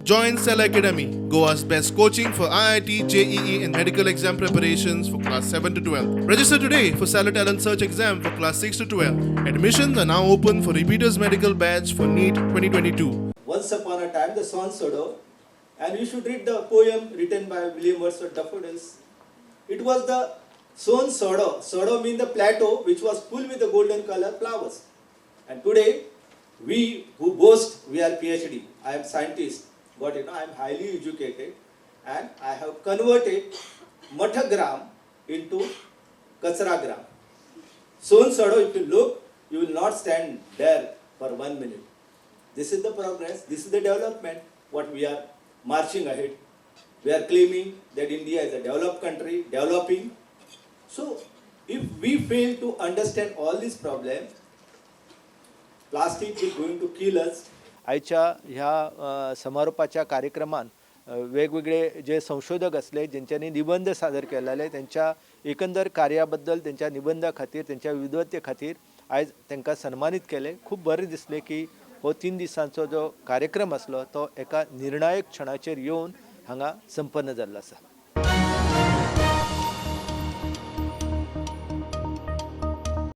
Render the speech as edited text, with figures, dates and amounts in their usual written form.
Join Cell Academy, Goa's best coaching for IIT, JEE, and medical exam preparations for class 7 to 12. Register today for Cell Talent Search exam for class 6 to 12. Admissions are now open for repeaters medical batch for NEET 2022. Once upon a time, the swan Sodo, and you should read the poem written by William Wordsworth Daffodils. It was the swan Sodo. Sodo means the plateau which was full with the golden color flowers. And today, we who boast we are PhD, I am scientist, but I am highly educated, and I have converted Mathagram into Kachragram. Swan Sodo, if you look, you will not stand there for 1 minute. This is the progress, this is the development, what we are marching ahead. We are claiming that India is a developed country, developing. So, if we fail to understand all these problems, plastic is going to kill us. आयच्या ह्या समारोपाच्या कार्यक्रमान वेगवेगळे जे संशोधक असले ज्यांच्यानी निबंध सादर केलेले त्यांच्या एकंदर कार्याबद्दल त्यांच्या निबंधा खातीर त्यांच्या विद्वत्ते खातीर आयज तांकां सन्मानित केले. खूब बरें दिसलें की हो 3 दिसांचो जो कार्यक्रम आसलो तो एका निर्णायक क्षणाचेर येवन हांगा संपन्न जाल्लो आसा.